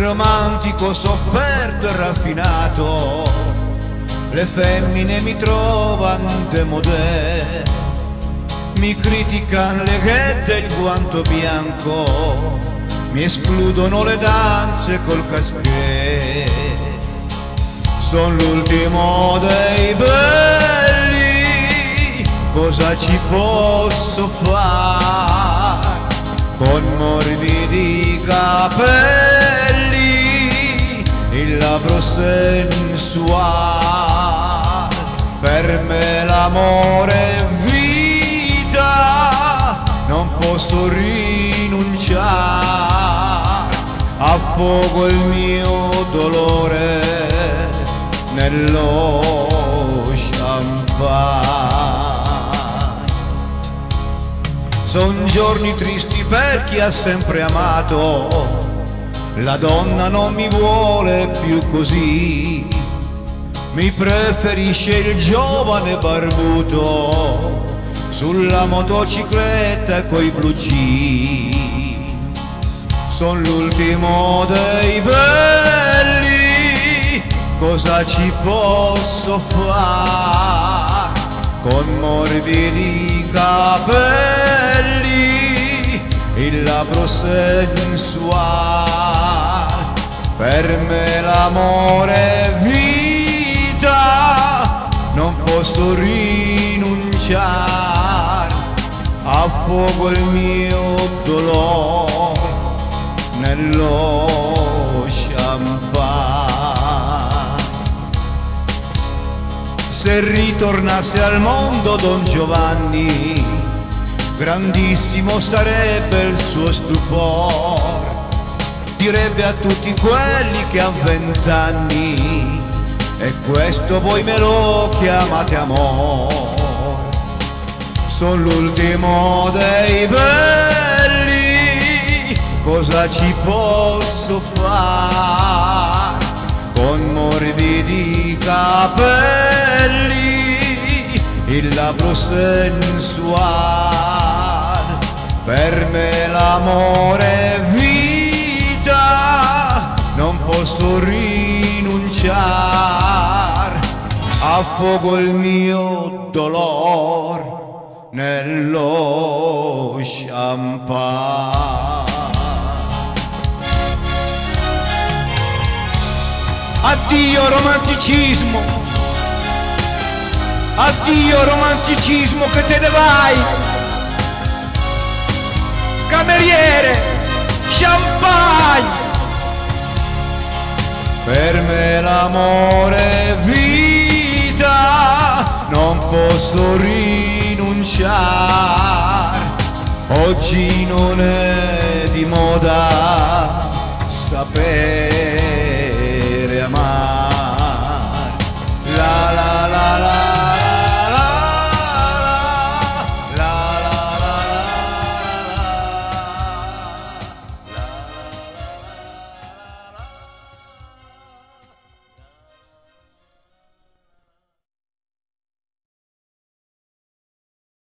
romantico sofferto e raffinato, le femmine mi trovano demodè, mi criticano le ghette e il guanto bianco, mi escludono le danze col caschè. Son l'ultimo dei belli, cosa ci posso fare? Con morbidi capelli, il labbro sensuale, per me l'amore è vita, non posso rinunciare, affogo il mio dolore nello champagne. Son giorni tristi per chi ha sempre amato, la donna non mi vuole più così, mi preferisce il giovane barbuto sulla motocicletta coi blue jeans. Son l'ultimo dei belli, cosa ci posso fare? Con morbidi capelli, il labbro sensuale, per me l'amore è vita, non posso rinunciare, affogo il mio dolore nello champagne. Se ritornasse al mondo Don Giovanni, grandissimo sarebbe il suo stupore, direbbe a tutti quelli che han 20 anni: e questo voi me lo chiamate amore? Son l'ultimo dei belli, cosa ci posso fare? Con morbidi capelli, il labbro sensuale, per me l'amore è vita, non posso rinunciare, affogo il mio dolore nello champagne. Addio romanticismo, addio romanticismo, che te ne vai. Cameriere, champagne. Per me l'amore è vita, non posso rinunciare, oggi non è di moda sapere